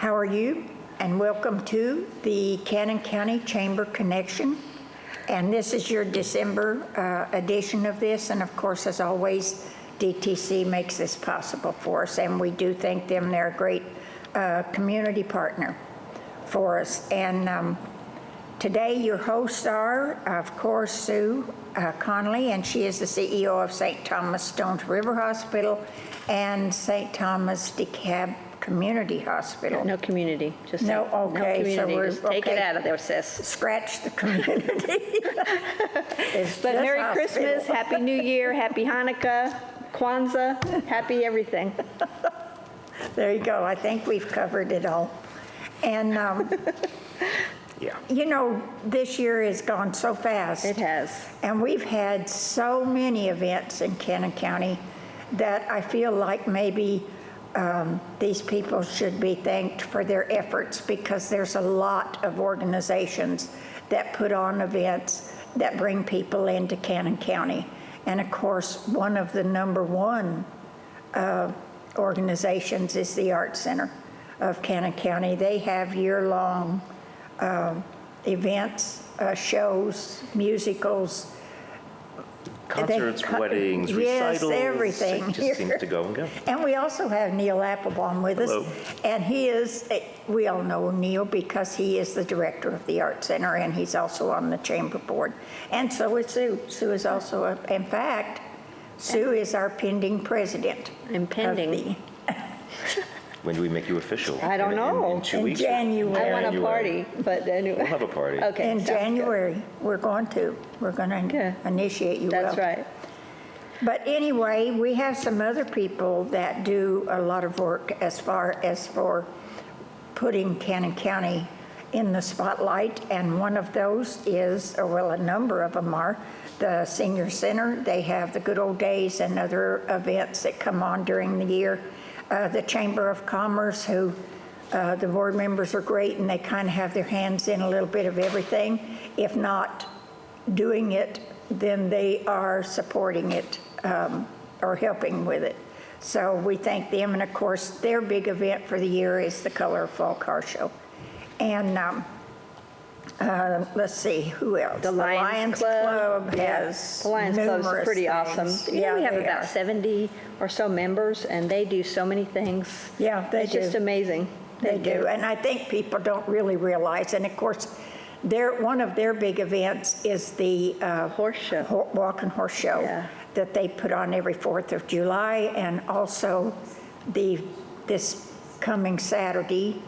How are you? And welcome to the Cannon County Chamber Connection. And this is your December edition of this. And of course, as always, DTC makes this possible for us. And we do thank them. They're a great community partner for us. And today your hosts are, of course, Sue Connolly, and she is the CEO of St. Thomas Stones River Hospital and St. Thomas DeKalb Community Hospital. No community, just No, say, okay, no community. so we're- just take it okay. out of there, sis. Scratch the community. It's But just Merry hospital. Christmas, Happy New Year, Happy Hanukkah, Kwanzaa, happy everything. There you go. I think we've covered it all. And, Yeah. you know, this year has gone so fast. It has. And we've had so many events in Cannon County that I feel like maybe these people should be thanked for their efforts, because there's a lot of organizations that put on events that bring people into Cannon County. And of course, one of the number one organizations is the Art Center of Cannon County. They have year-long events, shows, musicals. Concerts, weddings, yes, recitals. everything. It just seems to go and go. And we also have Neil Applebaum with Hello. us. And he is, we all know Neil because he is the director of the Art Center, and he's also on the chamber board. And so is Sue. Sue is also, in fact, Sue is our pending president. I'm pending. of the- When do we make you official? I don't know. In 2 In weeks? January. I want a January. party, but anyway. We'll have a party. Okay. In sounds good. January, we're going to Okay. initiate you. That's will. right. But anyway, we have some other people that do a lot of work as far as for putting Cannon County in the spotlight, and one of those is, or well, a number of them are, the Senior Center. They have the Good Old Days and other events that come on during the year. The Chamber of Commerce, who the board members are great, and they kind of have their hands in a little bit of everything. If not doing it, then they are supporting it or helping with it. So we thank them, and of course, their big event for the year is the Color of Fall Car Show. And let's see, who else? The Lions Club. Yeah. has The Lions Club's numerous pretty things. awesome. Yeah, we have they about are. 70 or so members, and they do so many things. Yeah, they It's do. just amazing. They do, and I think people don't really realize, and of course, one of their big events is the Horse show. Walk and Horse Show Yeah. that they put on every 4th of July, and also this coming Saturday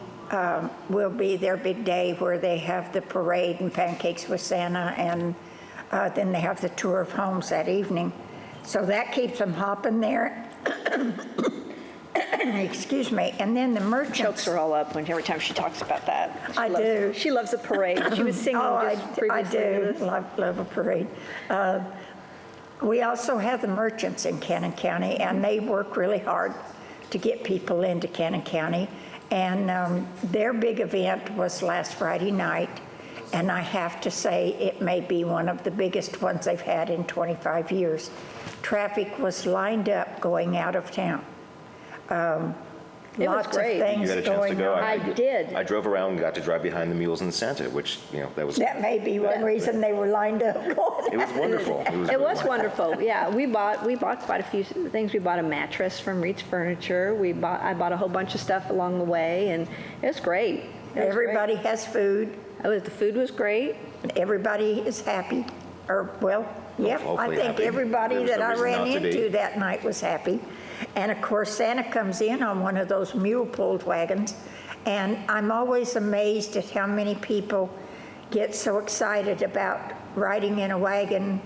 will be their big day where they have the parade and pancakes with Santa, and then they have the tour of homes that evening. So that keeps them hopping there. Excuse me. And then the merchants. Chokes her all up every time she talks about that. I do. She loves the parade. She was singing Oh, just I previously to do this. love a parade. We also have the merchants in Cannon County, and they work really hard to get people into Cannon County. And their big event was last Friday night, and I have to say it may be one of the biggest ones they've had in 25 years. Traffic was lined up going out of town. It was Lots great. of things You got a chance to going go. on. I did. I drove around and got to drive behind the mules and Santa, which, that was, That may be one reason they were lined up going it was wonderful. It really was wonderful. Yeah, we bought quite a few things. We bought a mattress from Reach Furniture. I bought a whole bunch of stuff along the way, and it was great. It was Everybody has food. great. The food was great. Everybody is happy, or, well, yeah, I Hopefully think happy. everybody There was that no I reason ran not to be. into that night was happy. And of course, Santa comes in on one of those mule-pulled wagons, and I'm always amazed at how many people get so excited about riding in a wagon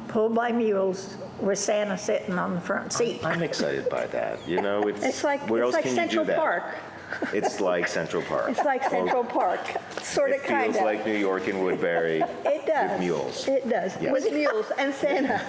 pulled by mules with Santa sitting on the front seat. I'm excited by that. It's like where else can Central you do that? Park. It's like Central Park. It's like Central Park, sort of, It kind feels of. like New York and Woodbury It does. with mules. It does. Yes. With mules and Santa.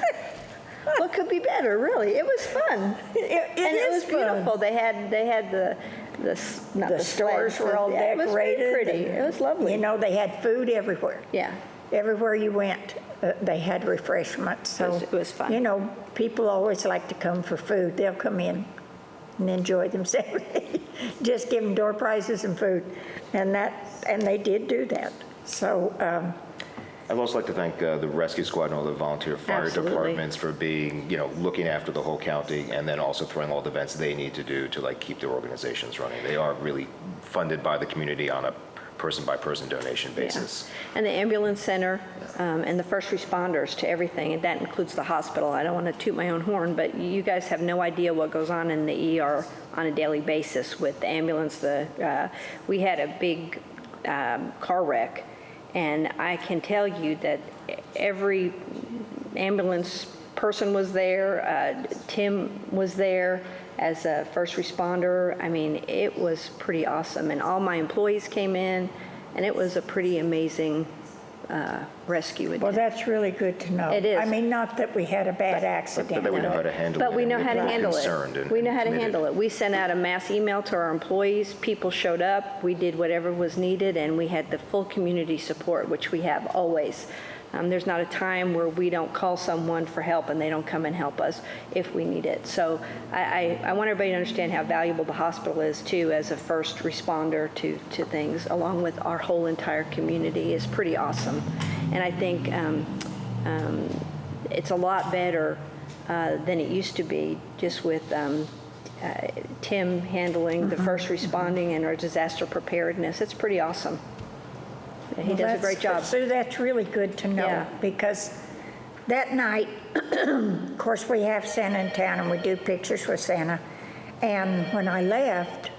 What could be better, really? It was fun. And it was is beautiful. fun. They had not The the stores sleds, were all yeah, decorated. It was pretty. and, It was lovely. You know, they had food everywhere. Yeah. Everywhere you went, they had refreshments. So, It was fun. You know, people always like to come for food. They'll come in and enjoy themselves. Just give them door prizes and food. And they did do that. So, I'd also like to thank the rescue squad and all the volunteer fire Absolutely. departments for being, looking after the whole county and then also throwing all the events they need to do to keep their organizations running. They are really funded by the community on a person-by-person donation basis. Yeah. And the ambulance center and the first responders to everything, and that includes the hospital. I don't want to toot my own horn, but you guys have no idea what goes on in the ER on a daily basis with the ambulance. We had a big car wreck, and I can tell you that every ambulance person was there. Tim was there as a first responder. I mean, it was pretty awesome. And all my employees came in, and it was a pretty amazing rescue. well, that's really good to know. It is. I mean, not that we had a bad But accident. that we know how to handle it. But we know and how to we're handle concerned it. and We know how to committed. handle it. We sent out a mass email to our employees. People showed up. We did whatever was needed, and we had the full community support, which we have always. There's not a time where we don't call someone for help and they don't come and help us if we need it. So I want everybody to understand how valuable the hospital is, too, as a first responder to things, along with our whole entire community is pretty awesome. And I think it's a lot better than it used to be, just with Tim handling the first responding and our disaster preparedness. It's pretty awesome. He does a great job. So that's really good to know, Yeah. because that night, of course, we have Santa in town and we do pictures with Santa. And when I left,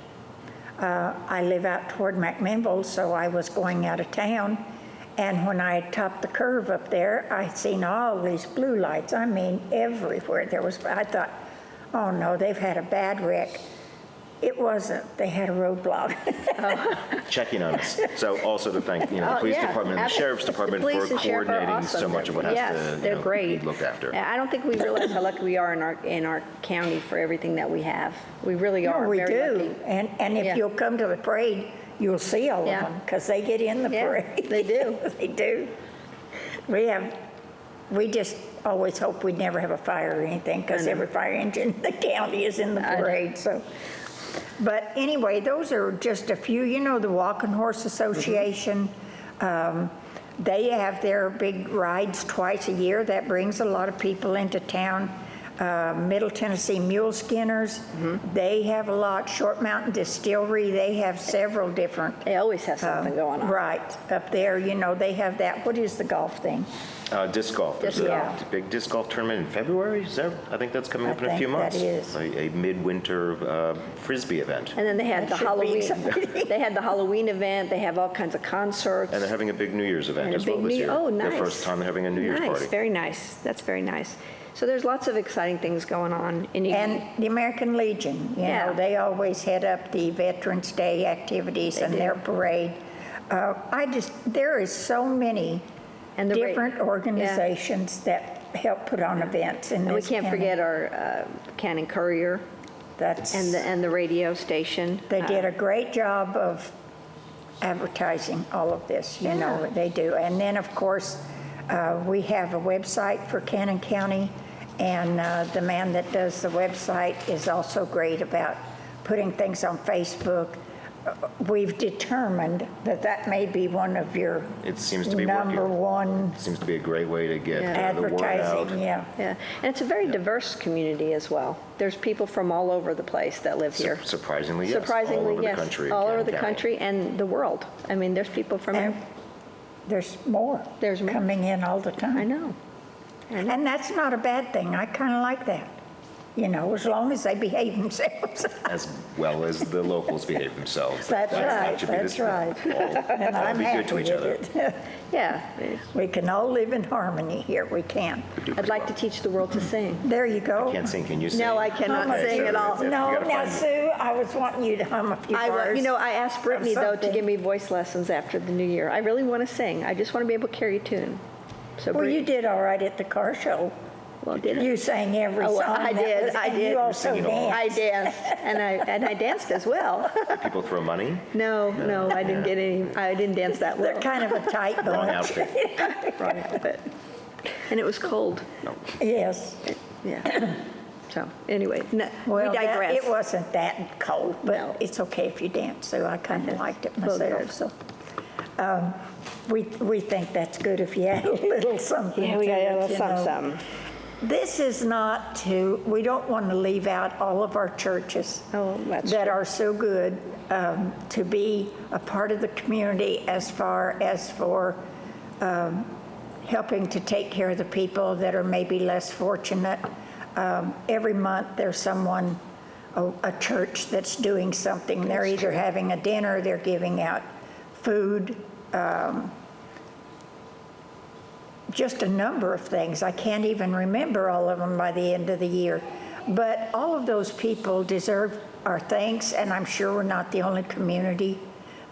I live out toward McMinnville, so I was going out of town. And when I topped the curve up there, I seen all these blue lights. I mean, everywhere I thought, oh no, they've had a bad wreck. It wasn't. They had a roadblock. Checking on us. So also to thank, the police yeah, department and the absolutely. sheriff's department The police for and sheriff are coordinating so awesome. much of what has Yes, to, they're great. be looked after. I don't think we realize how lucky we are in our county for everything that we have. We really are We very do. lucky. And if Yeah. you'll come to the parade, you'll see all of Yeah. them, because they get in the Yeah, parade. they do. They do. We just always hope we'd never have a fire or anything, because every fire engine in the county is in the parade, so. But anyway, those are just a few. The Walking Horse Association, they have their big rides twice a year. That brings a lot of people into town. Middle Tennessee Mule Skinners, they have a lot. Short Mountain Distillery, they have several different. They always have something going on. Right, up there, they have that. What is the golf thing? Disc golf. There's Disc a golf. big disc golf tournament in February. I think that's coming I up in a few think that months. is. A midwinter Frisbee event. And then they had the That should be Halloween. exciting. They had the Halloween event. They have all kinds of concerts. And they're having a big New Year's event And a as well big this New- year. oh, nice. Their first time they're having a New Year's Nice, party. very nice. That's very nice. So there's lots of exciting things going on. And the American Legion, Yeah. they always head up the Veterans Day activities and do. their parade. There is so many And the different organizations that help put on events in this And we can't county. forget our Cannon Courier That's, and the radio station. they did a great job of advertising all of this, Yeah. they do. And then, of course, we have a website for Cannon County, and the man that does the website is also great about putting things on Facebook. We've determined that may be one of your It seems to be number working. one Seems to be a great way to get Yeah. the word out. advertising, yeah. Yeah, and it's a very diverse community as well. There's people from all over the place that live here. Surprisingly, yes. Surprisingly, all over yes. the country. All over Cannon the County. country and the world. I mean, there's people from, And there's more There's more. coming in all the time. I know. And that's not a bad thing. I kind of like that. As long as they behave themselves. As well as the locals behave themselves. That's that right, should be that's the- right. And all I'm be good to happy each other. with it. Yeah, We can all live in harmony here. We can. We do I'd pretty like well. to teach the world to sing. There you go. Can't sing, can you sing? No, I cannot Okay, sing so at all. you No, gotta now, find- Sue, I was wanting you to hum a few bars. I asked Brittany, though, to something. give me voice lessons after the new year. I really want to sing. I just want to be able to carry a tune. So Well, you Brittany, did all right at the car show. well, did I? You sang every Oh, song. I that did, was- I and did. you also Singing all. danced. I danced, and I danced as well. Did people throw money? No, I didn't get any. I didn't dance that well. They're kind of a tight Wrong bunch. outfit. Wrong outfit. And it was cold. Yes. Yeah. So anyway, we Well, digress. it wasn't that cold, No. but it's okay if you dance, so I kind of liked it Well, good. myself, so. We think that's good if you add a little something Yeah, we to got a it, little you know. something. This is not to, we don't want to leave out all of our churches Oh, that's that true. are so good to be a part of the community as far as for helping to take care of the people that are maybe less fortunate. Every month, there's someone, a church that's doing something. They're either having a dinner, they're giving out food, just a number of things. I can't even remember all of them by the end of the year. But all of those people deserve our thanks, and I'm sure we're not the only community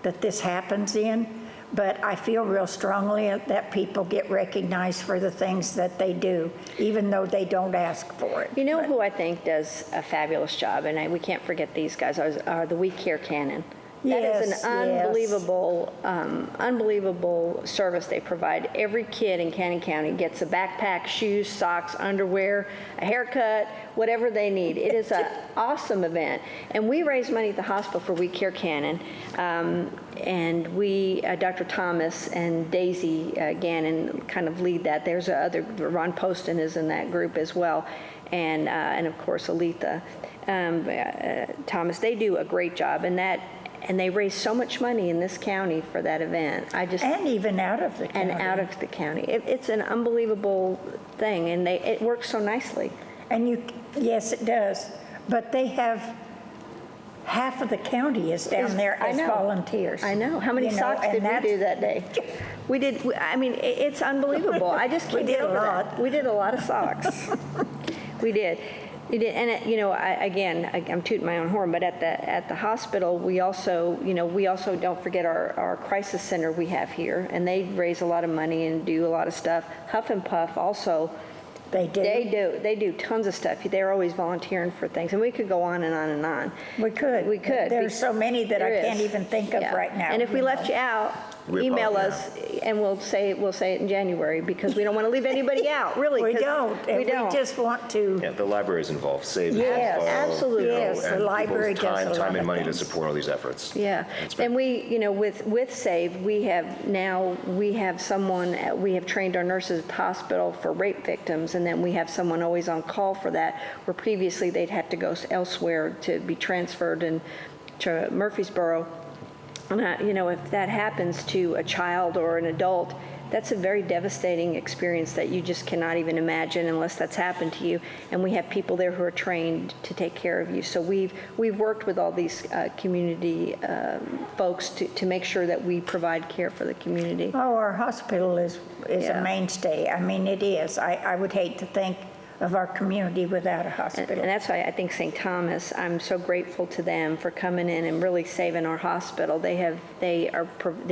that this happens in. But I feel real strongly that people get recognized for the things that they do, even though they don't ask for it. You know who I think does a fabulous job, and we can't forget these guys, are the We Care Canon. That is Yes, an yes. unbelievable service they provide. Every kid in Cannon County gets a backpack, shoes, socks, underwear, a haircut, whatever they need. It is an awesome event. And we raise money at the hospital for We Care Cannon. And we, Dr. Thomas and Daisy Gannon kind of lead that. There's Ron Poston is in that group as well. And of course, Aletha Thomas. They do a great job. And they raise so much money in this county for that event. And even out of the county. And out of the county. It's an unbelievable thing, and it works so nicely. And yes, it does. But they have, half of the county is down there I as know. volunteers. I know. How many You know, socks and did we that's- do that day? We did, I mean, it's unbelievable. I just We can't did get a over that. lot. We did a lot of socks. We did. And I'm tooting my own horn, but at the hospital, we also don't forget our crisis center we have here, and they raise a lot of money and do a lot of stuff. Huff and Puff also. They do. They do tons of stuff. They're always volunteering for things, and we could go on and on and on. We could. We could. There's so many that I There can't is. even think of Yeah. right now. And if we left you out, We email apologize. us, and we'll say it in January, because we don't want to leave anybody out, really. We 'cause don't. And We don't. We just want to, Yeah, the library is involved, save Yes, info, absolutely. you know, Yes, the and library people's does a lot time of and money to things. support all these efforts. Yeah, That's great. and with SAVE, we have trained our nurses at the hospital for rape victims, and then we have someone always on call for that, where previously they'd have to go elsewhere to be transferred to Murfreesboro. And if that happens to a child or an adult, that's a very devastating experience that you just cannot even imagine unless that's happened to you. And we have people there who are trained to take care of you. So we've worked with all these community folks to make sure that we provide care for the community. oh, our hospital is Yeah. a mainstay. I mean, it is. I would hate to think of our community without a And hospital. that's why I think St. Thomas, I'm so grateful to them for coming in and really saving our hospital. They're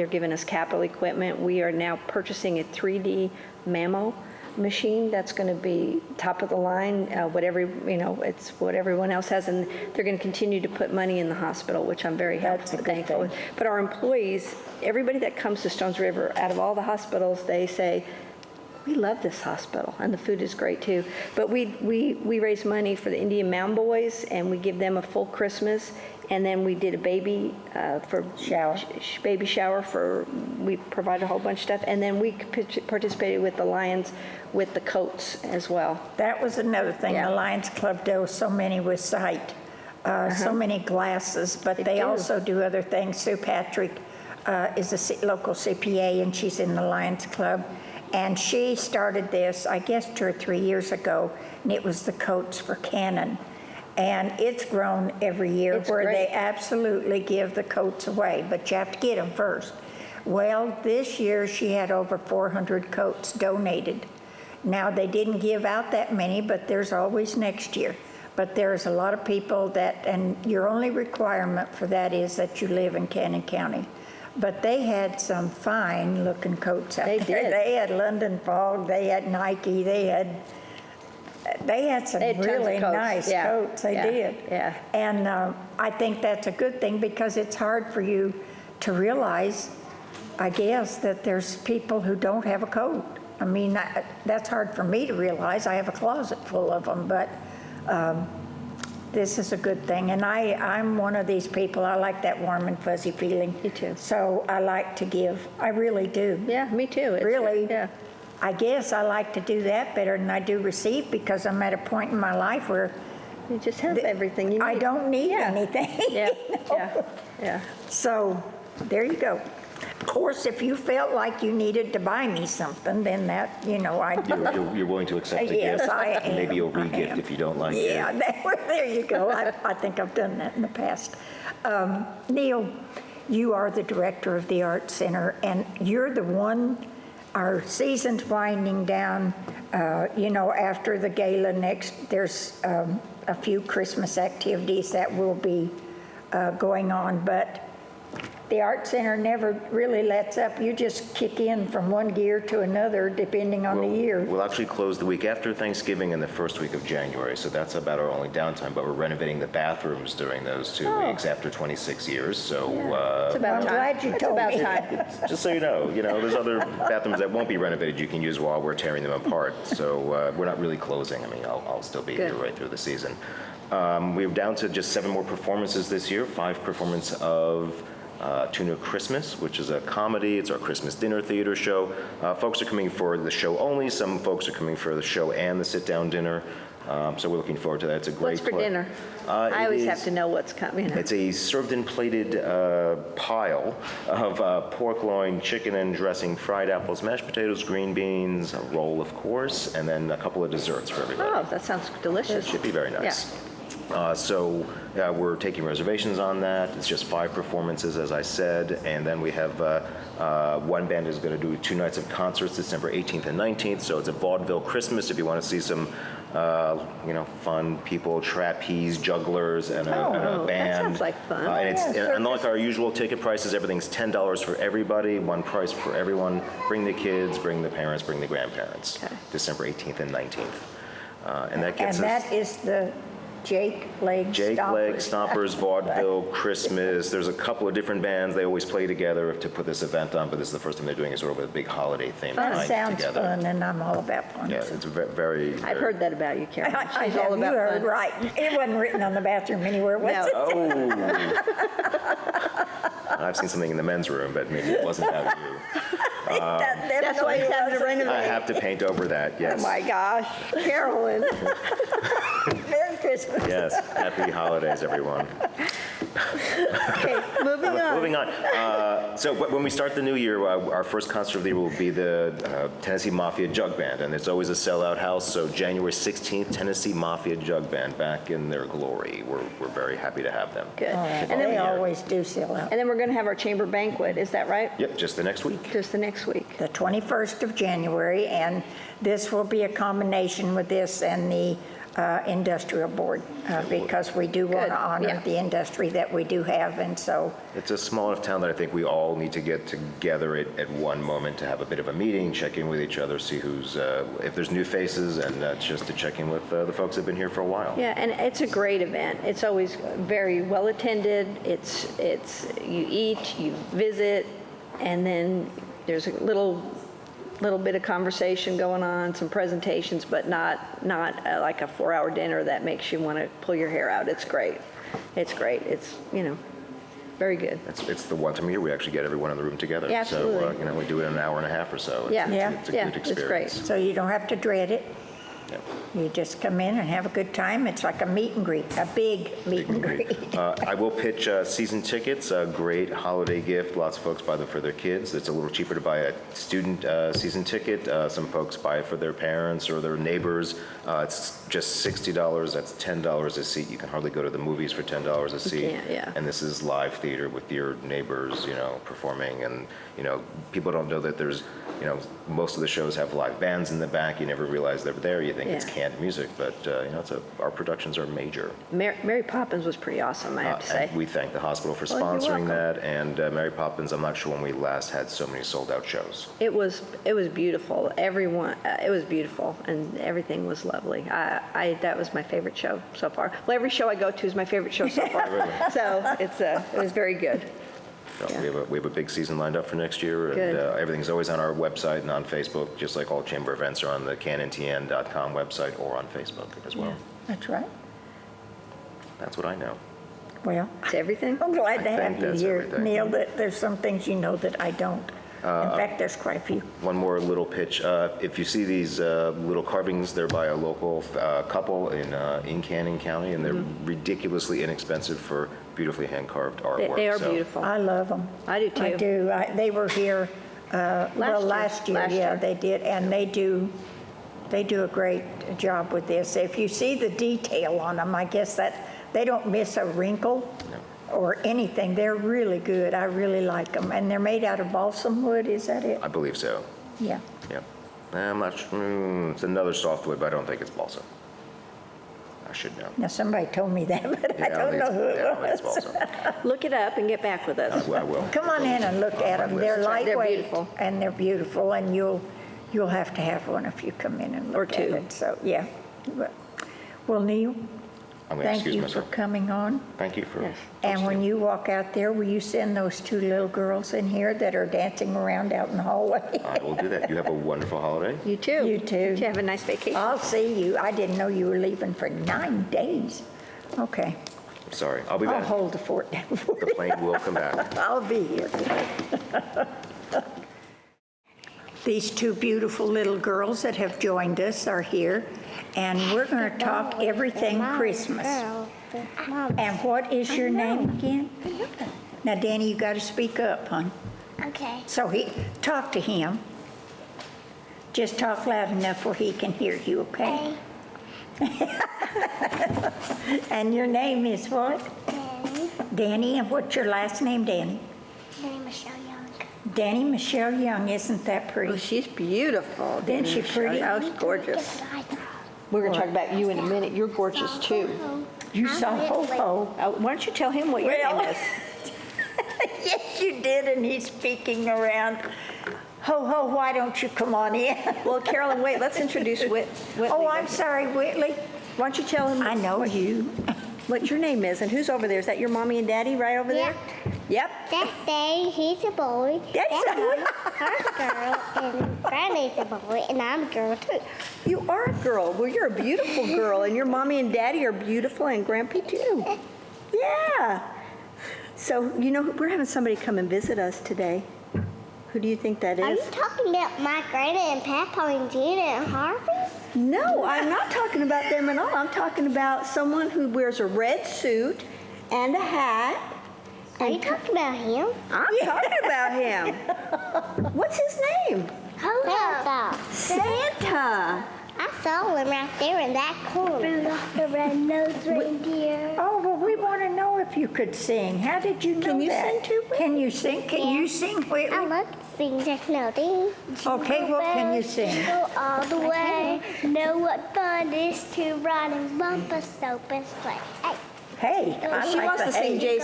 giving us capital equipment. We are now purchasing a 3D mammo machine that's going to be top of the line, it's what everyone else has, and they're going to continue to put money in the hospital, which I'm very That's a good thankful. thing. But our employees, everybody that comes to Stones River, out of all the hospitals, they say, we love this hospital, and the food is great too. But we raise money for the Indian Mound Boys, and we give them a full Christmas. And then we did a baby Shower. baby shower we provided a whole bunch of stuff. And then we participated with the Lions with the coats as well. That was another thing. Yeah. The Lions Club does so many with sight, so many glasses, but they do. also do other things. Sue Patrick is a local CPA, and she's in the Lions Club. And she started this, I guess, 2 or 3 years ago, and it was the coats for Cannon. And it's grown every year It's where they great. absolutely give the coats away, but you have to get them first. Well, this year she had over 400 coats donated. Now, they didn't give out that many, but there's always next year. But there's a lot of people and your only requirement for that is that you live in Cannon County. But they had some fine-looking coats out They there. did. They had London Fog, they had Nike, they had some They had tons of really coats. nice Yeah. coats. They Yeah. did. Yeah. And I think that's a good thing because it's hard for you to realize, I guess, that there's people who don't have a coat. I mean, that's hard for me to realize. I have a closet full of them, but This is a good thing, and I'm one of these people, I like that warm and fuzzy feeling. Me too. So I like to give, I really do. Yeah, me too. It's- Really, Yeah. I guess I like to do that better than I do receive, because I'm at a point in my life where You just have everything you need. I don't need Yeah. anything. Yeah, yeah, yeah. So, there you go. Of course, if you felt like you needed to buy me something, then that, I'd do it. You're willing to accept a Yes, gift? I am. Maybe a I re-gift am. if you don't like it. Yeah, there you go. I think I've done that in the past. Neil, you are the director of the Art Center, and you're the one, our season's winding down. After the gala next, there's a few Christmas activities that will be going on, but the Art Center never really lets up. You just kick in from one gear to another depending on the year. We'll actually close the week after Thanksgiving and the first week of January, so that's about our only downtime, but we're renovating the bathrooms during those 2 Oh. weeks after 26 years, so It's about I'm time. glad you It's told about me. time. just so you know, there's other bathrooms that won't be renovated you can use while we're tearing them apart, so we're not really closing. I mean, I'll still be here Good. right through the season. We're down to just 7 more performances this year, 5 performances of Tune of Christmas, which is a comedy. It's our Christmas dinner theater show. Folks are coming for the show only. Some folks are coming for the show and the sit-down dinner. So we're looking forward to that. It's a great What's for play. dinner? It I always is- have to know what's coming. It's a served and plated pile of pork loin, chicken and dressing, fried apples, mashed potatoes, green beans, a roll, of course, and then a couple of desserts for everybody. Oh, that sounds delicious. Should be very nice. So we're taking reservations on that. It's just 5 performances, as I said, and then we have one band is going to do 2 nights of concerts, December 18th and 19th. So it's a vaudeville Christmas. If you want to see some, fun people, trapeze jugglers, and a that band. sounds like fun. And unlike our usual ticket prices, everything's $10 for everybody, one price for everyone. Bring the kids, bring the parents, bring the grandparents. Okay. December 18th and 19th. And that And gets us. that is the Jake Leg Jake Leg, Stompers. Stompers, Vaudeville, Christmas. There's a couple of different bands. They always play together to put this event on, but this is the first time they're doing it sort of with a big holiday theme That night sounds together. fun, and I'm all about fun. Yeah, it's very. I've heard that about you, Karen. I She's have, all you about heard fun. right. It wasn't written on the bathroom anywhere, was No. it? Oh. I've seen something in the men's room, but maybe it wasn't that view. That's why he's having to I renovate. have to paint over that, yes. Oh, my gosh, Carolyn. Merry Christmas. Yes, happy holidays, everyone. Okay, moving on. Moving on. So when we start the new year, our first concert of the year will be the Tennessee Mafia Jug Band, and it's always a sellout house. So January 16th, Tennessee Mafia Jug Band, back in their glory. We're very happy to have them. Good. And They then, always do sell out. and then we're going to have our chamber banquet, is that right? Yep, just the next week. Just the next week. The 21st of January, and this will be a combination with this and the industrial board, because we do want Good, to honor yeah. the industry that we do have, and so, It's a small enough town that I think we all need to get together at one moment to have a bit of a meeting, check in with each other, see who's, if there's new faces, and just to check in with the folks that have been here for a while. Yeah, and it's a great event. It's always very well attended. It's you eat, you visit, and then there's a little bit of conversation going on, some presentations, but not like a 4-hour dinner that makes you want to pull your hair out. It's great. It's great. It's, very good. It's the one time a year we actually get everyone in the room together. Yeah, absolutely. So, we do it in an hour and a half or so. It's, Yeah, it's a yeah, good it's experience. great. so you don't have to dread it. Yep. You just come in and have a good time. It's like a meet and greet, a big meet and greet. I will pitch season tickets, a great holiday gift. Lots of folks buy them for their kids. It's a little cheaper to buy a student season ticket. Some folks buy it for their parents or their neighbors. It's just $60. That's $10 a seat. You can hardly go to the movies for $10 a seat. can't, yeah. And this is live theater with your neighbors, performing. And, people don't know that there's, most of the shows have live bands in the back. You never realize they're there. You think it's Yeah. canned music, but, our productions are major. Mary Poppins was pretty awesome, I have to say. And we thank the hospital for Well, you're sponsoring welcome. that, and Mary Poppins, I'm not sure when we last had so many sold-out shows. It was beautiful. Everyone, it was beautiful, and everything was lovely. That was my favorite show so far. Well, every show I go to is my favorite show so far. So it was very good. So Yeah. we have a big season lined up for next year, and Good. everything's always on our website and on Facebook, just like all chamber events are on the canontn.com website or on Facebook as well. That's right. That's what I know. Well, It's everything? I'm glad to I think have you that's here, everything. Neil, that there's some things you know that I don't. In fact, there's quite a few. One more little pitch. If you see these little carvings, they're by a local couple in Canning County, and they're ridiculously inexpensive for beautifully hand-carved artwork. They are So, beautiful. I love them. I do, too. I do. They were here, last year, Last yeah, year. they did, and they do a great job with this. If you see the detail on them, I guess that, they don't miss a wrinkle or anything. They're really good. I really like them. And they're made out of balsam wood, is that it? I believe so. Yeah. Yep. I'm not sure. It's another softwood, but I don't think it's balsam. I should know. Now, somebody told me that, but I Yeah, don't think know it's- who yeah, I don't think it it's was. balsam. Look it up and get back with us. I will. Come on in and look at them. They're They're lightweight. beautiful. And they're beautiful, and you'll have to have one if you come in and Or look at two. it. So, yeah. But- Well, Neil, I'm going to thank excuse you myself. for coming on. Thank you for Yes. And when hosting. you walk out there, will you send those two little girls in here that are dancing around out in the hallway? I will do that. You have a wonderful holiday. You too. You too. Did you have a nice vacation? I'll see you. I didn't know you were leaving for 9 days. Okay, Sorry. I'll be I'll back. hold the fort down for The you. plane will come back. I'll be here. These two beautiful little girls that have joined us are here, and we're going to talk everything Christmas. And what is your name again? Now, Danny, you got to speak up, hon. Okay. So talk to him. Just talk loud enough where he can hear you, okay? And your name is what? Danny. Danny, and what's your last name, Danny? Danny Michelle Young. Danny Michelle Young, isn't that Oh, pretty? she's beautiful. Isn't she pretty? Oh, she's gorgeous. Guess what I thought? We're going to talk about you in a minute. You're gorgeous too. You saw Ho-Ho. Why don't you tell him what your Well- name is? Yes, you did, and he's speaking around. Ho-Ho, why don't you come on in? Well, Carolyn, wait, let's introduce Whitley. Oh, I'm sorry, Whitley. Why don't you tell him I know you. what your name is and who's over there? Is that your mommy and daddy right over there? Yep. That's Daddy, he's a boy. Daddy's That's a boy. Her girl, and Granny's a boy, and I'm a girl too. You are a girl. Well, you're a beautiful girl, and your mommy and daddy are beautiful, and Grampy too. Yeah. So, you know, we're having somebody come and visit us today. Who do you think that Are is? you talking about my Granny and Papa and Gina and Harvey? No, I'm not talking about them at all. I'm talking about someone who wears a red suit and a hat. Are you talking about him? I'm talking about him. What's his name? Santa. Santa. I saw him right there in that corner. Rudolph the red-nosed reindeer. Oh, well, we want to know if you could sing. How did you know Can you that? sing too, Whitney? Can you sing? Can you sing, I Whitley? love to sing just melody. Okay, what can you sing? Go all the way. Know what fun it is to ride and bump a soap and sleigh. Hey. Hey, I She like wants the to sing hey.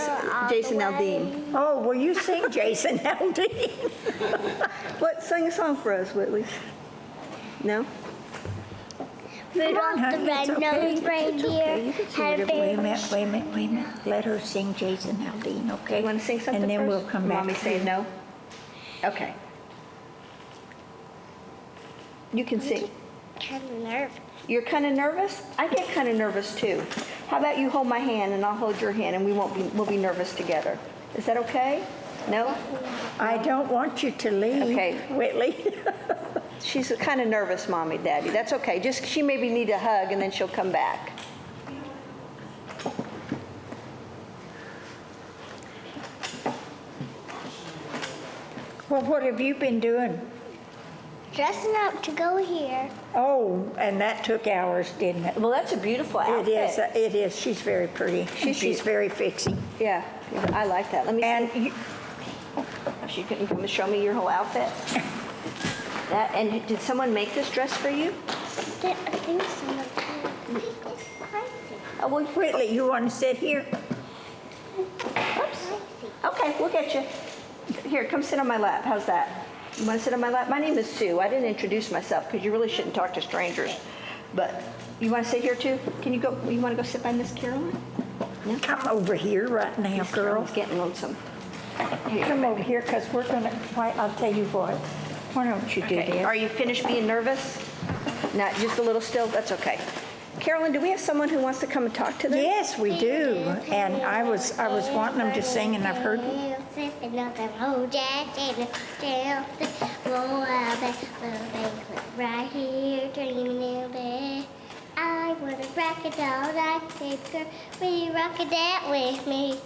Jason Aldean. Oh, will you sing Jason Aldean? What? Sing a song for us, Whitley. No? Rudolph honey, the it's okay. red-nosed It's reindeer okay. You can sing had a whatever Wait a big minute, wait a minute, wait a minute. Let her sing Jason Aldean, okay? You want to sing something And then first? we'll come back. Mommy to say you. no? Okay. You can sing. kind of nervous. You're kind of nervous? I get kind of nervous too. How about you hold my hand and I'll hold your hand and we'll be nervous together. Is that okay? No? I don't want you to leave, Okay. Whitley. She's kind of nervous, Mommy, Daddy. That's okay. Just she maybe need a hug and then she'll come back. Well, what have you been doing? Dressing up to go here. Oh, and that took hours, didn't it? Well, that's a beautiful outfit. It is. She's very pretty. She's very fixy. Yeah, I like that. Let me And see. You can show me your whole outfit. And did someone make this dress for you? I think someone did. Oh, well, Whitley, you want to sit here? oops. Okay, we'll get you. Here, come sit on my lap. How's that? You want to sit on my lap? My name is Sue. I didn't introduce myself because you really shouldn't talk to strangers. But you want to sit here too? Can you go? You want to go sit by Miss Caroline? No? Come over here right now, Miss girl. Caroline's getting lonesome. Here. Come over here, because we're going to, I'll tell you what. Why don't you do Okay. this? Are you finished being nervous? Not just a little still? That's okay. Carolyn, do we have someone who wants to come and talk to them? Yes, we do. And I was wanting them to sing, and I've heard, right here, dreaming in bed. I want to rock a doll like paper. Will you rock a that with me?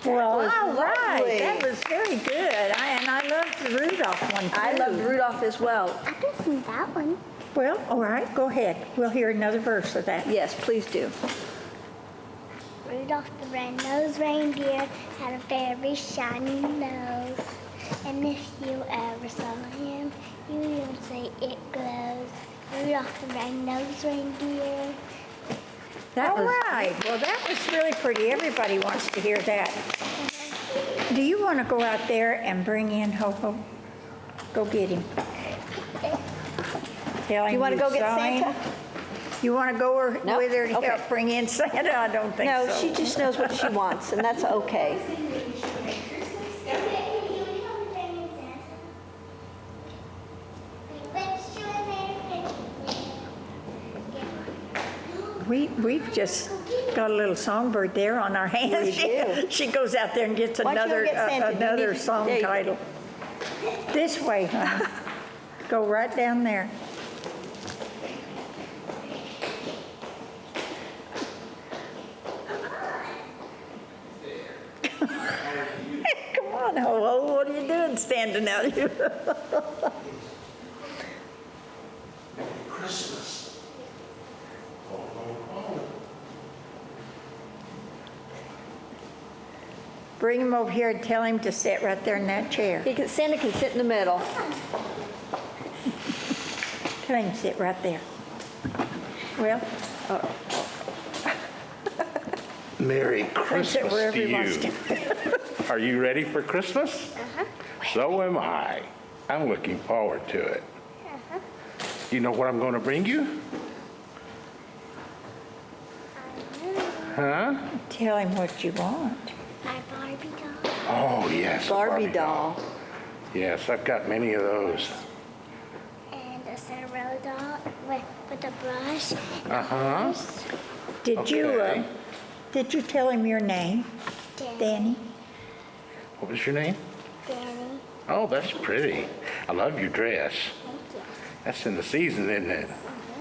well, was all right. lovely. That was very good. And I loved the Rudolph one, too. I loved Rudolph as well. I can sing that one. Well, all right, go ahead. We'll hear another verse of that. Yes, please do. Rudolph the red-nosed reindeer had a very shiny nose. And if you ever saw him, you would say it glows. Rudolph the red-nosed reindeer. That All was right. Well, that was really pretty. Everybody wants to hear that. Do you want to go out there and bring in Ho-Ho? Go get him. Tell him You wanna go get signed. Santa? You want to go No? with her to Okay. help bring in Santa? I don't think so. No, she just knows what she wants, and that's okay. We've just got a little songbird there on our hands. We do. She goes out there and gets Why don't you another go get Santa? Do you another need- song there you go. title. This way, honey. Go right down there. Come on, Ho-Ho, what are you doing standing out here? Christmas. Bring him over here and tell him to sit right there in that chair. Santa can sit in the middle. Tell him to sit right there. Well, Merry sit Christmas wherever to he wants you. to. Are you ready for Christmas? So am I. I'm looking forward to it. You know what I'm going to bring you? Huh? Tell him what you want. My Barbie doll. Oh, yes. a Barbie doll. Yes, I've got many of those. And a Cinderella doll with a brush. Uh-huh. Okay. Did you tell him your name, Danny? What was your name? Danny. Oh, that's pretty. I love your dress. Thank you. That's in the season, isn't it?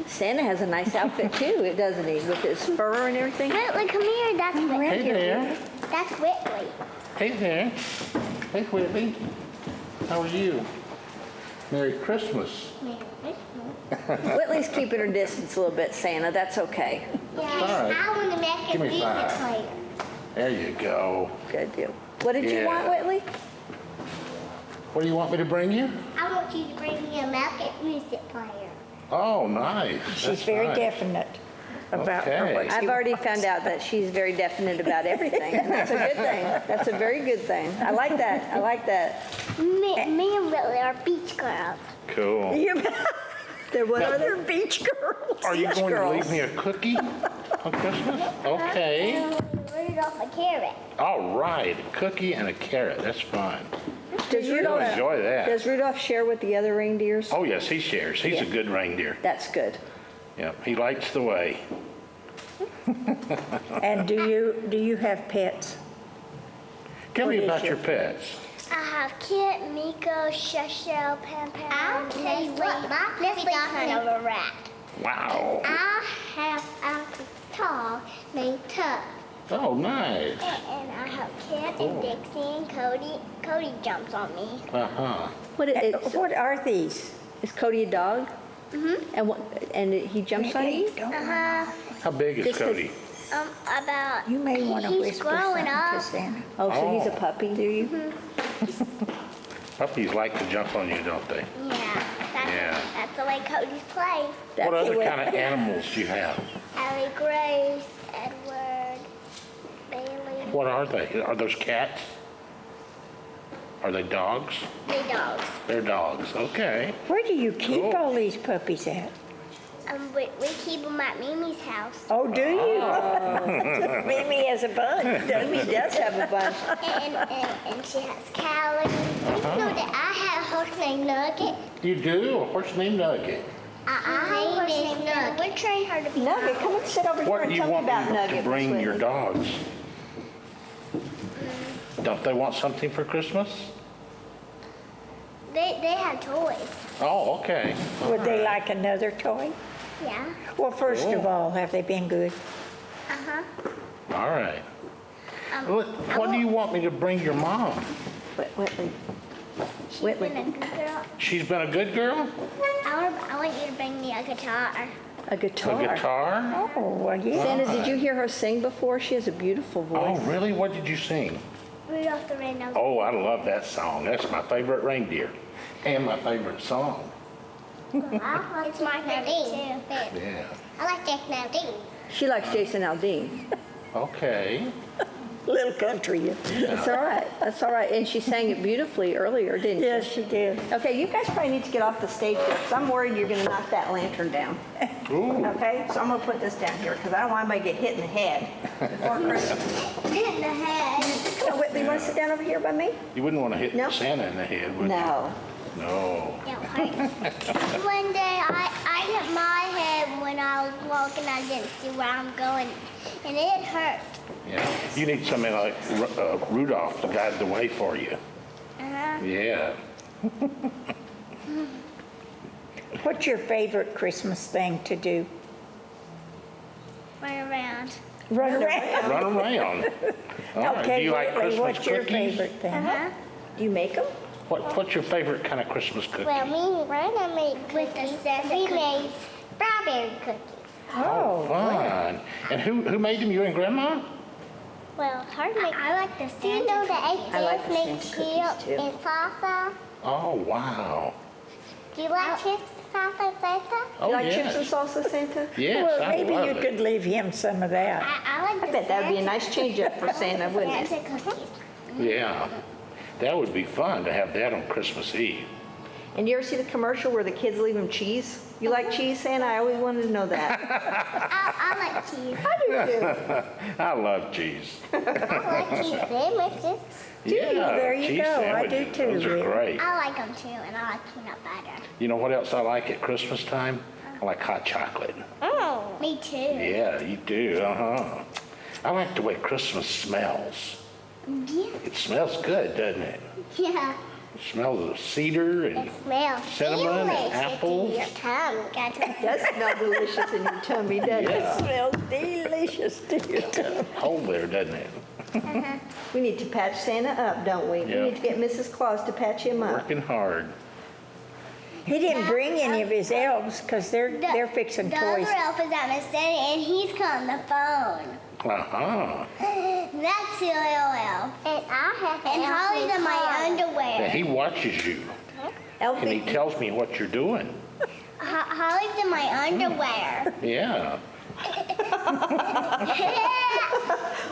Santa has a nice outfit too, doesn't he? With his fur and everything. Whitley, come here. That's Whitley. Hey there. That's Whitley. Hey there. Hey, Whitley. How are you? Merry Christmas. Merry Christmas. Whitley's keeping her distance a little bit, Santa. That's okay. Yeah, all right. I want to make Give a me music 5. player. There you go. Good deal. What did you Yeah. want, Whitley? What do you want me to bring you? I want you to bring me a music player. Oh, nice. She's That's very nice. definite about Okay. what she I've already wants. found out that she's very definite about everything. And that's a good thing. That's a very good thing. I like that. I like that. Me and Whitley are beach girls. Cool. There was Other beach girls. Are you Beach going girls. to leave me a cookie on Christmas? Okay. And Rudolph a carrot. All right. A cookie and a carrot. That's fine. Does You'll Rudolph, enjoy that. does Rudolph share with the other reindeers? Oh, yes, he shares. He's a Yeah. good reindeer. That's good. Yep, he lights the way. And do you have pets? Tell What me is about your your- pets. I have Kit, Miko, Shashel, Pam Pam. I'll tell you what, my Leslie kind of a rat. Wow. I have Uncle Tall named Tuck. Oh, nice. And I have Kit Cool. and Dixie and Cody. Cody jumps on me. Uh-huh. What are these? Is Cody a dog? Mm-hmm. And he jumps on you? Uh-huh. How big is Just 'cause- Cody? About, You may want to he's whisper growing something up. to Santa. Oh, so he's a Oh. puppy, do you? Puppies like to jump on you, don't they? Yeah, that's the way Cody's play. That's What the other way- kind of animals do you have? Ellie Grace, Edward, Bailey. What are they? Are those cats? Are they dogs? They dogs. They're dogs. Okay. Where do you keep Cool. all these puppies at? We keep them at Mimi's house. Oh, do you? Mimi has a bunch. Mimi does have a bunch. And she has Callie. And you know that I had a horse named Nugget? You do? A horse named Nugget. I named Nugget. We're training her to be Nugget, come and sit over here What do and you tell me want about me Nugget. to Miss bring your Whitney. dogs? Don't they want something for Christmas? They have toys. Oh, okay. Would they like another toy? Yeah. Well, first of Cool. all, have they been good? Uh-huh. All right. What do you want me to bring your mom? Whitley. She's Whitley. been a good girl. She's been a good girl? I want you to bring me a guitar. A A guitar. guitar? Oh, well, yeah. Santa, did you hear her sing before? She has a beautiful Oh, voice. really? What did you sing? Rudolph the Red-Nosed Oh, I love that song. That's my favorite reindeer and my favorite song. It's my favorite too. Yeah. I like Jack Naldine. She likes Jason Aldean. Okay. Little country. That's all right. That's all right. And she sang it beautifully earlier, didn't she? Yes, she did. Okay, you guys probably need to get off the stage here because I'm worried you're going to knock that lantern down. Ooh. Okay, so I'm going to put this down here because I don't want anybody to get hit in the head before Christmas. In the head. Come on, Whitley, you want to sit down over here by me? You wouldn't want to hit No. Santa in the head, would you? No. No. Yeah, one day I hit my head when I was walking. I didn't see where I'm going, and it hurt. Yeah. You need somebody like Rudolph to guide the way for you. Uh-huh. Yeah. What's your favorite Christmas thing to do? Run around. Run around. Run around. All right. Do Okay, you like Whitley, Christmas what's your cookies? favorite thing? Uh-huh. Do you make them? What's your favorite kind of Christmas cookie? Well, me and Grandma made with the Santa we made strawberry cookies. Oh, Fun. And who made them? You and Grandma? Well, her make. I like the Santa. Do you know the I like the make Santa cookies, chips too. and salsa? Oh, wow. Do you like chips, salsa, and Santa? Oh, You like yes. chips and salsa, Santa? Yes, well, I maybe love you it. could leave him some of that. I like I bet that would be a nice change up for Santa, wouldn't it? Santa cookies. Yeah. That would be fun to have that on Christmas Eve. And you ever see the commercial where the kids leave them cheese? You like cheese, Santa? I always wanted to know that. I like cheese. I do too. I love cheese. I like cheese sandwiches. Yeah, There you cheese go. I do sandwiches. too, Those are Rick. great. I like them too, and I like peanut butter. You know what else I like at Christmas time? I like hot chocolate. Oh. Me too. Yeah, you do, uh-huh. I like the way Christmas smells. Yeah. It smells good, doesn't it? Yeah. It smells of cedar and It smells cinnamon and delicious apples. to your tongue. Got to It does smell delicious in your tummy, doesn't it? Yeah. Smells delicious to your tongue. Cold there, doesn't it? We need to patch Santa up, don't we? Yeah. We need to get Mrs. Claus to patch him up. Working hard. He didn't bring any of his elves because they're fixing the toys. other elf is at my city, and he's calling the phone. Uh-huh. That's the little elf. And I have and Holly's in my underwear. Yeah, he watches you, and he Elfie, tells me what you're doing. Holly's in my underwear. Yeah.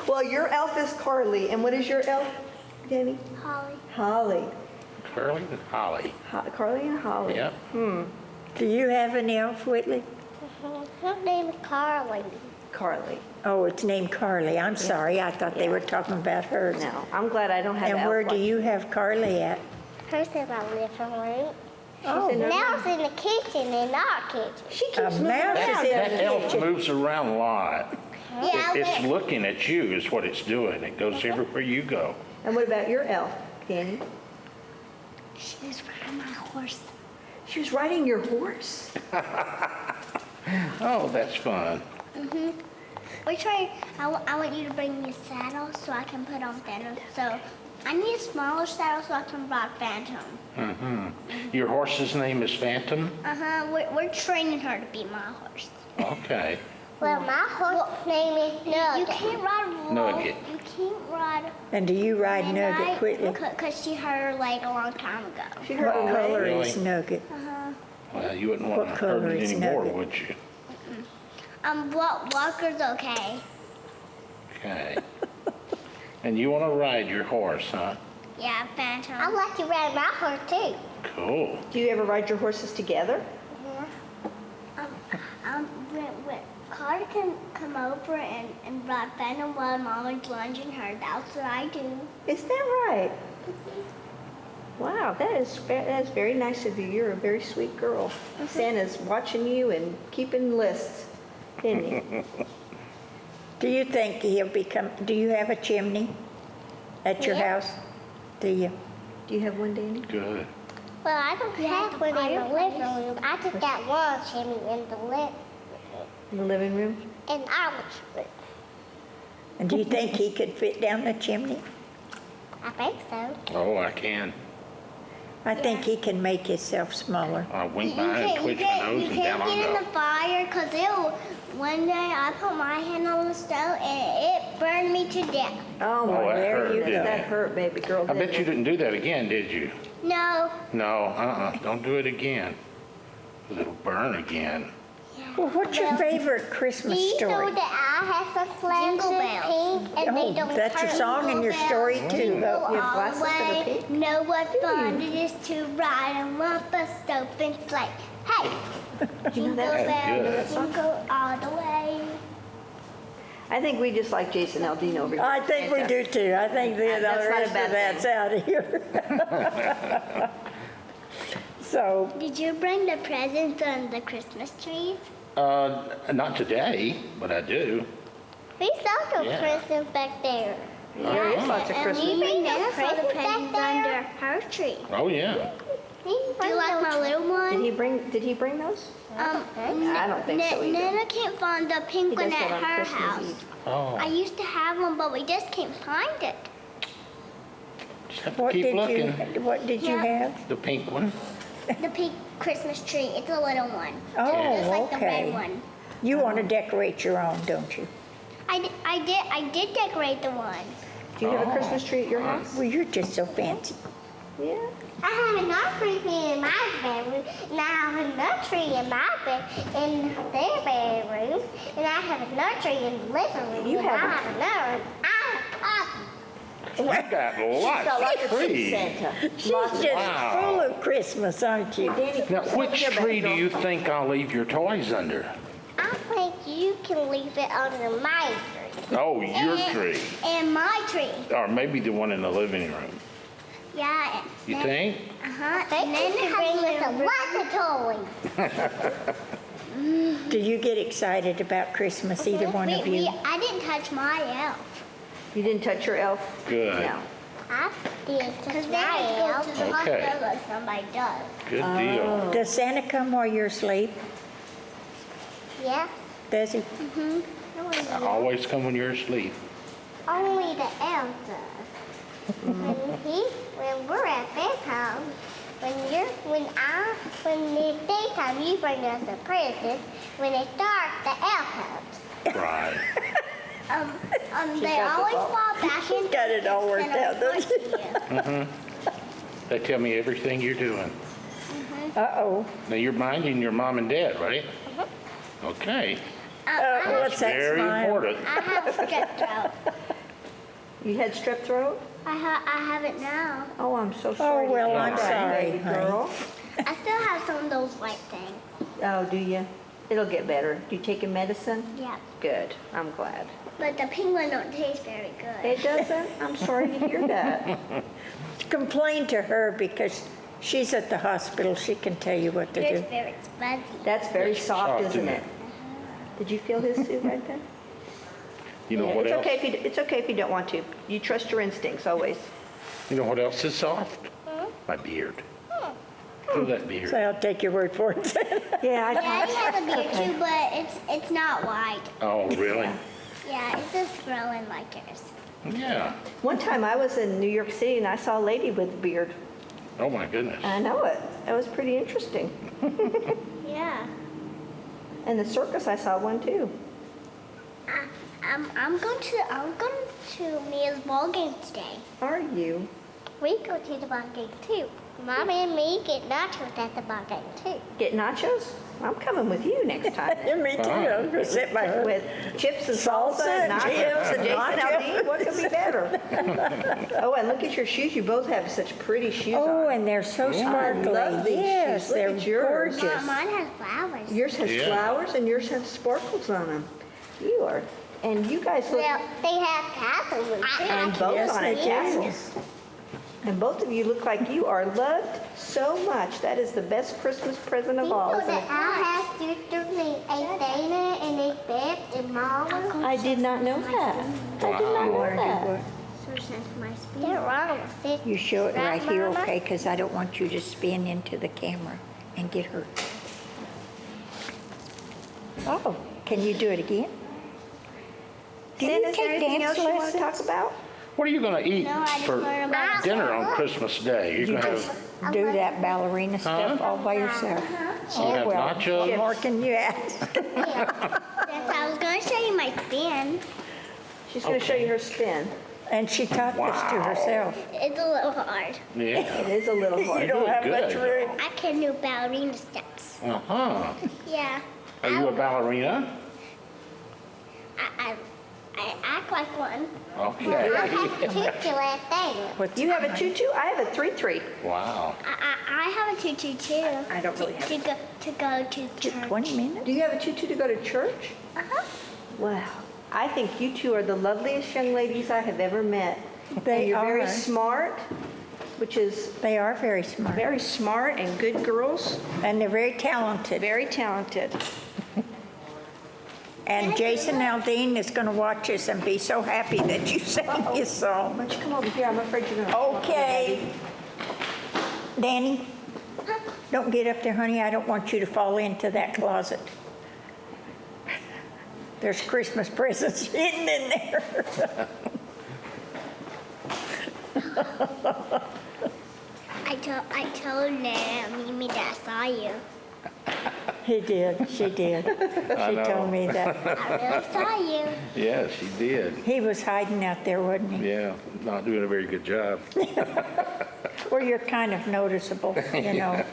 well, your elf is Carly, and what is your elf, Danny? Holly. Holly. Curly and Holly. Carly and Holly. Yep. Do you have an elf, Whitley? Her name is Carly. Carly. Oh, it's named Carly. I'm sorry. I thought they were talking about hers. No, I'm glad I don't have And elf where do like- you have Carly at? Hers is our living room. Oh, in her Now it's in the kitchen, in our kitchen. She keeps A moving mouse is around. in That the elf kitchen. moves around a lot. Yeah, It's but looking at you is what it's doing. It goes everywhere you go. And what about your elf, Danny? she's riding my horse. She was riding your horse. Oh, that's fun. We're trying. I want you to bring me a saddle so I can put on Phantom. So I need a smaller saddle so I can ride Phantom. Your horse's name is Phantom? We're training her to be my horse. Okay. Well, my horse name is Nugget. You can't ride Nugget. You can't ride And do you ride Nugget, Whitley? because she hurt her leg a long time ago. She heard What her leg. color is Really? Nugget? Well, you wouldn't want What to hurt color it is anymore, Nugget? would you? Walker's okay. Okay. And you want to ride your horse, huh? Yeah, Phantom. I'd like to ride my horse too. Cool. Do you ever ride your horses together? When Carter can come over and ride Phantom while Mama's lunging her, that's what I do. Is that right? Wow, that is very nice of you. You're a very sweet girl. Santa's watching you and keeping lists, isn't he? Do you think he'll do you have a chimney at your Yeah. house? Do you? Do you have one, Danny? Good. Well, I don't have one in the living room. I just got one chimney in In the living room? in our room. And do you think he could fit down the chimney? I think so. Oh, I can. I think he can make himself smaller. I'll wink my eye and twitch my nose and down get in I the fire because one day I put my hand on the stove and it burned me to death. Oh, Oh, my that hurt, goodness, didn't that it? hurt, baby girl. go. I bet didn't you it? didn't do that again, did you? No. No, don't do it again. 'Cause it'll burn again. Well, what's your favorite Do Christmas you know story? that I have some glasses pink and they Oh, don't that's a turn song in your story too, go though. You have all glasses the that are way. pink? Know what fun it is to ride a bus open sleigh. Hey, jingle that? bells, Good. jingle all the way. I think we just like Jason Aldean over here. I think we do too. I think the That's not a rest bad of that's out of here. So, Did you bring the presents on the Christmas trees? Not today, but I do. We saw the Yeah. presents back there. There is lots of And Christmas. you bring the presents under her tree. Oh, yeah. Do you like my little one? Did he bring those? I don't think so either. Nana can't find the pink He one does at that on her Christmas house. Eve. Oh, I used to have one, but we just can't find it. just have to what keep did looking. what did you Yeah. have? The pink one. The pink Christmas tree. It's a little one. Oh, Just like the okay. red one. You want to decorate your own, don't you? I did decorate the one. Do you have a Christmas tree at your house? Well, you're just so fancy. Yeah. I have another tree in my bedroom, and I have another tree in my bed in their bedroom, and I have another tree in the living room. You and have I a- have another. You got lots Got lots of of trees, trees. Santa. She's Lots of- just Wow. full of Christmas, aren't you? Danny, Now, come which here, baby tree do girl. you think I'll leave your toys under? I think you can leave it under my tree. Oh, your tree. And my tree. Or maybe the one in the living room. Yeah. You think? Uh-huh. And then you can bring us lots of toys. Do you get excited about Christmas, either one of you? I didn't touch my elf. You didn't touch your elf? Good. No. I did because then I go to the Okay. hospital if somebody does. Good deal. Does Santa come while you're asleep? Yeah. Does he? I always come when you're asleep. Only the elf does. When we're at bedtime, when it's daytime, you bring us the presents. When it's dark, the elf comes. Right. They got always this all- fall back in. got it all worked out, doesn't she? They tell me everything you're doing. Uh-oh. Now, you're minding your mom and dad, right? Okay. What's that Very smile? important. I have strep throat. You had strep throat? I have it now. Oh, I'm so sorry. to well, hear I'm that, sorry, baby honey. girl. I still have some of those white things. Oh, do you? It'll get better. Do you take your medicine? Yeah. Good. I'm glad. But the pink one don't taste very good. It doesn't? I'm sorry to hear that. Complain to her because she's at the hospital. She can tell you what to It's do. very fuzzy. That's very soft, soft, isn't isn't it? it? Did you feel his too right there? You know what It's else? okay it's okay if you don't want to. You trust your instincts always. You know what else is soft? My beard. Look at that beard. So I'll take your word for it. Yeah, Daddy has a beard too, but it's not white. Oh, really? Yeah, it's just growing like yours. Yeah. One time I was in New York City and I saw a lady with a beard. Oh, my goodness. I know it. It was pretty interesting. Yeah. And the circus, I saw one too. I'm going to Mia's ball game today. Are you? We go to the ball game too. Mommy and me get nachos at the ball game too. Get nachos? I'm coming with you next time. Me too. I'm going to sit by her. With chips and salsa Salsa and and nachos chips and and Jason nachos. Aldean. What could be better? Oh, and look at your shoes. You both have such pretty shoes Oh, on. and they're so I sparkly. love these Yes, shoes. Look they're at yours. gorgeous. Mine has flowers. Yours has Yeah. flowers and yours has sparkles on them. You are, and you guys look, Well, they have castles too. and both Yes, on they it, do. castles. And both of you look like you are loved so much. That is the best Christmas present of all, isn't it? I have sisters named Dana and they Beth and Mama. I did not know that. I did not know that. They're wrong with it. You show it right here, Mama? okay? Because I don't want you to spin into the camera and get hurt. Oh, can you do it again? Do you Santa, is there take anything dance else you want to lessons? talk about? What are you gonna eat No, I just for learned about dinner on Christmas Day? You're You gonna just have, do that ballerina stuff all by yourself. you have nachos? What more can you ask? I was going to show you my spin. She's going to show you her spin. And she taught this to Wow. herself. It's a little hard. Yeah. It is a little hard. You don't have Good. much room. I can do ballerina steps. Uh-huh. Yeah. Are you a ballerina? I act like one. Okay. I have a tutu last day. You have a tutu? I have a 3-3. Wow. I have a tutu too. I don't really have to go to church. 20 minutes? Do you have a tutu to go to church? Uh-huh. Wow. I think you two are the loveliest young ladies I have ever met. They And you're very are. smart, which is They are very smart. very smart and good girls. And they're very talented. Very talented. And Jason Aldean is going to watch us and be so happy that you sang his song. Why don't you come over here? I'm afraid you're going to. Okay. Danny, don't get up there, honey. I don't want you to fall into that closet. There's Christmas presents hidden in there. I told Mimi that I saw you. He did. She did. She know. told me that. I really saw you. Yeah, she did. He was hiding out there, wasn't he? Yeah, not doing a very good job. Well, you're kind of noticeable, you know.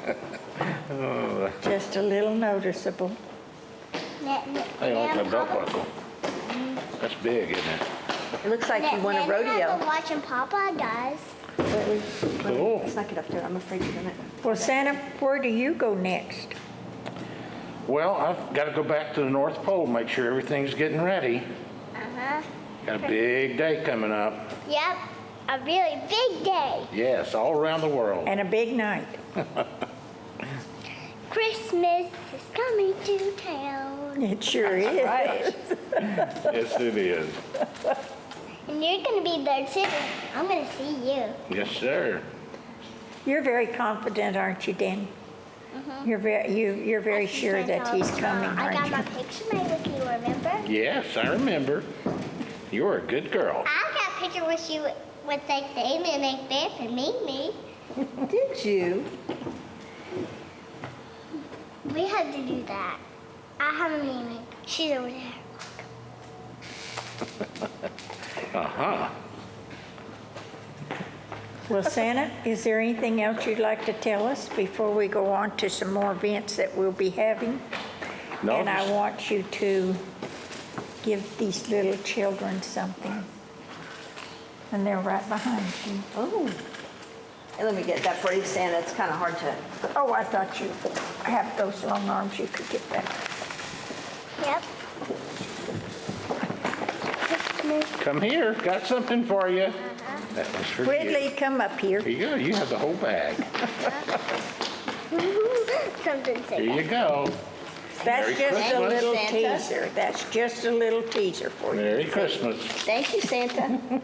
Just a little noticeable. Hey, I like my belt buckle. That's big, isn't it? It looks like you won a rodeo. Watching Papa does. Cool. Let's not get up there. I'm afraid you're going to. Well, Santa, where do you go next? Well, I've got to go back to the North Pole, make sure everything's getting ready. Uh-huh. Got a big day coming up. Yep. A really big day. Yes, all around the world. And a big night. Christmas is coming to town. It sure is. Right. Yes, it is. And you're going to be there too. I'm going to see you. Yes, sir. You're very confident, aren't you, Danny? You're very I see sure Santa that all he's the coming, time. I got aren't my you? picture made with you, remember? Yes, I remember. You're a good girl. I got a picture with you with like David and like Beth and Mimi. Did you? We had to do that. I have a Mimi. She's over there. Uh-huh. Well, Santa, is there anything else you'd like to tell us before we go on to some more events that we'll be having? No, And I just- want you to give these little children something. And they're right behind you. Oh. Hey, let me get that for you, Santa. It's kind of hard to. Oh, I thought you have those long arms you could get back. Yep. Christmas. Come here, got something for you. That was for you. Ridley, come up here. Here you go, you have the whole bag. Something Here to you go. That's Merry just a Christmas. little Santa. teaser. That's just a little teaser for you. Merry Christmas. Thank you, Santa.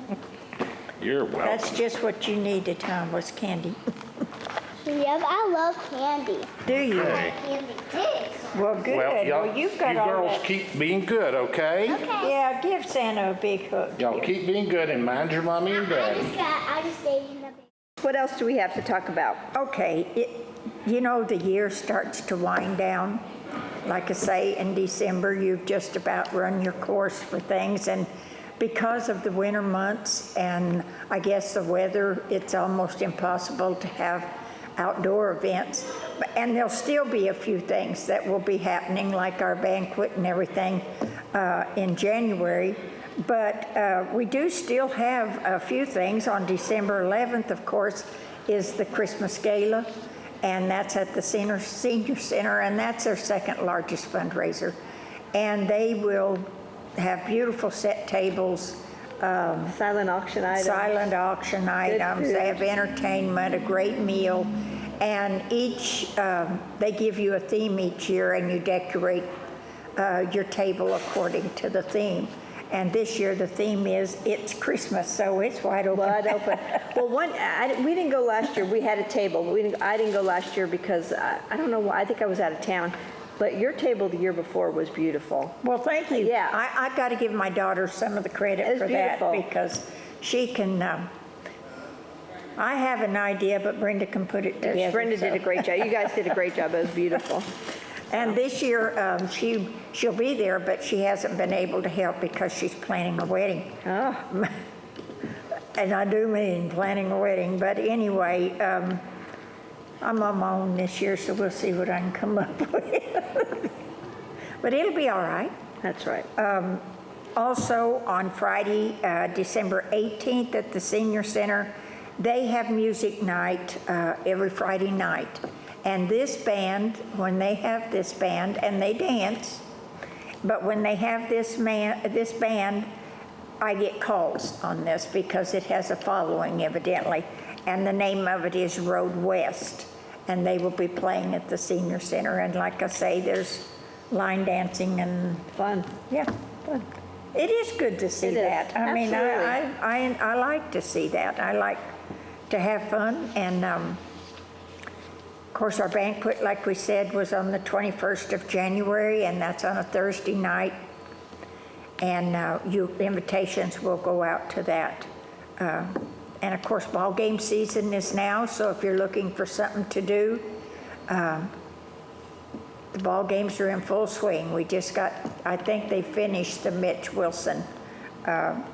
You're That's welcome. just what you needed, Tom, was candy. Yep, I love candy. Do you? Okay. Candy too. Well, good. y'all- Well, you've got you all girls that. keep being good, okay? Okay. Yeah, give Santa a big hug. Y'all keep being good and mind your mommy and daddy. I just stayed in the bed. What else do we have to talk about? Okay, you know, the year starts to wind down. Like I say, in December, you've just about run your course for things. And because of the winter months and I guess the weather, it's almost impossible to have outdoor events. And there'll still be a few things that will be happening, like our banquet and everything in January. But we do still have a few things. On December 11th, of course, is the Christmas Gala, and that's at the Senior Center, and that's their second largest fundraiser. And they will have beautiful set tables Silent auction item. silent auction items. They have entertainment, a great meal, and they give you a theme each year, and you decorate your table according to the theme. And this year the theme is It's Christmas, so it's wide open. Wide open. Well, we didn't go last year. We had a table, but I didn't go last year because I don't know why. I think I was out of town. But your table the year before was beautiful. Well, thank you. Yeah. I got to give my daughter some of the credit It's for beautiful. that because she can. I have an idea, but Brenda can put it together. Brenda did a great job. You guys did a great job. It was beautiful. And this year, she'll be there, but she hasn't been able to help because she's planning a wedding. Oh, And I do mean planning a wedding. But anyway, I'm on my own this year, so we'll see what I can come up with. But it'll be all right. that's right. Also, on Friday, December 18th at the Senior Center, they have music night every Friday night. And this band, when they have this band, and they dance, but when they have this band, I get calls on this because it has a following evidently. And the name of it is Road West. And they will be playing at the Senior Center. And like I say, there's line dancing and Fun. yeah, fun. It is good to see It is. that. I mean, Absolutely. I like to see that. I like to have fun. And of course, our banquet, like we said, was on the 21st of January, and that's on a Thursday night. And invitations will go out to that. And of course, ball game season is now, so if you're looking for something to do, the ball games are in full swing. We just got, I think they finished the Mitch Wilson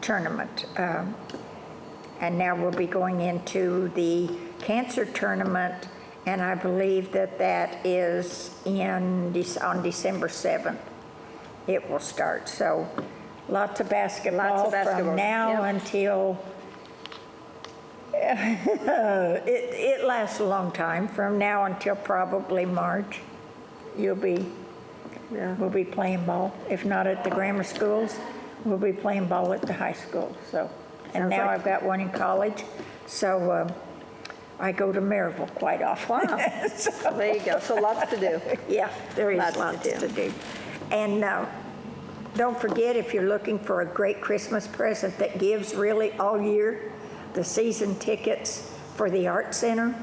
tournament. And now we'll be going into the cancer tournament, and I believe that is on December 7th. It will start. So lots of basketball, basketball, from now yep. until, it lasts a long time, from now until probably March. We'll be playing ball. If not at the grammar schools, we'll be playing ball at the high school. So, and Sounds now like- I've got one in college, so I go to Maryville quite often. Wow. There you go. So lots to do. Yeah, there is Lots to lots do. to do. And don't forget, if you're looking for a great Christmas present that gives really all year, the season tickets for the Art Center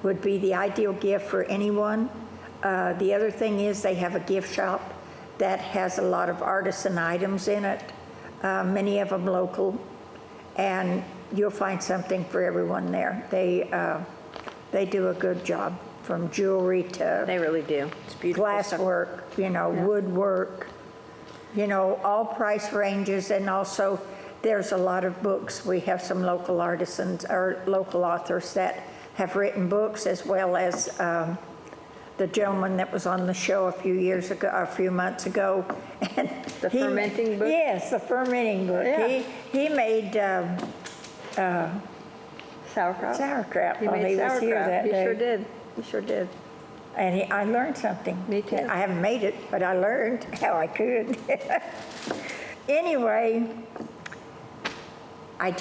would be the ideal gift for anyone. The other thing is they have a gift shop that has a lot of artisan items in it, many of them local, and you'll find something for everyone there. They do a good job, from jewelry to They really do. It's beautiful stuff. glasswork, woodwork, all price ranges. And also there's a lot of books. We have some local artisans or local authors that have written books, as well as the gentleman that was on the show a few months ago. And The fermenting book? Yes, the fermenting book. Yeah. He made Sauerkraut? sauerkraut He while made he was here sauerkraut. that He day. sure did. He sure did. And I learned something. Me too. I haven't made it, but I learned how I could. Anyway, I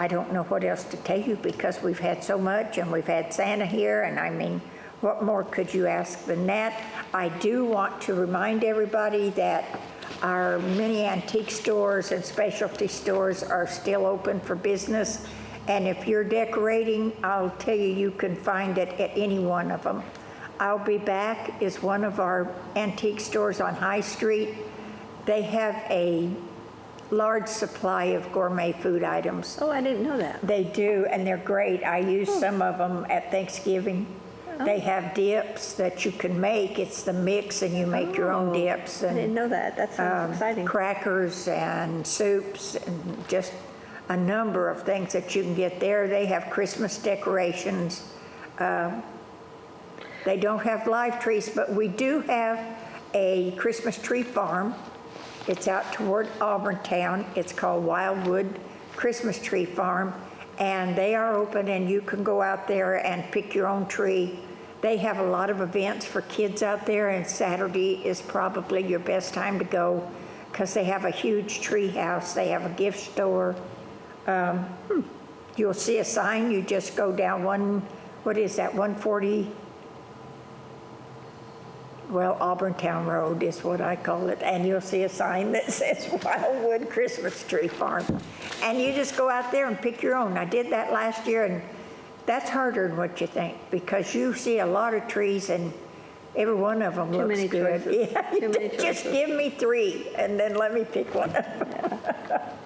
don't know what else to tell you because we've had so much, and we've had Santa here, and I mean, what more could you ask than that? I do want to remind everybody that our mini antique stores and specialty stores are still open for business. And if you're decorating, I'll tell you, you can find it at any one of them. I'll Be Back is one of our antique stores on High Street. They have a large supply of gourmet food items. Oh, I didn't know that. They do, and they're great. I use some of them at Thanksgiving. They have dips that you can make. It's the mix, and you make your own dips. I And didn't know that. That sounds exciting. crackers and soups and just a number of things that you can get there. They have Christmas decorations. They don't have live trees, but we do have a Christmas tree farm. It's out toward Auburntown. It's called Wildwood Christmas Tree Farm, and they are open, and you can go out there and pick your own tree. They have a lot of events for kids out there, and Saturday is probably your best time to go because they have a huge tree house. They have a gift store. You'll see a sign, you just go down what is that, 140? Well, Auburntown Road is what I call it, and you'll see a sign that says Wildwood Christmas Tree Farm. And you just go out there and pick your own. I did that last year, and that's harder than what you think, because you see a lot of trees and every one of them looks many good. choices. Yeah, Too many just choices. give me 3, and then let me pick one up.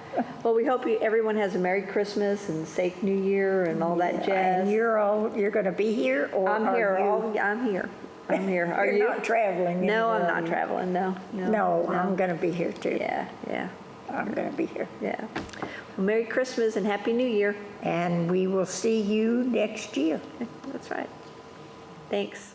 Well, we hope everyone has a Merry Christmas and safe New Year and all that And jazz. you're going to be here, or I'm are here, you? I'm here. I'm here. Are You're you? not traveling No, I'm anywhere. not traveling, no. No, I'm going to be here too. Yeah, yeah, I'm going to be here. yeah. Well, Merry Christmas and Happy New Year. And we will see you next year. That's right. Thanks.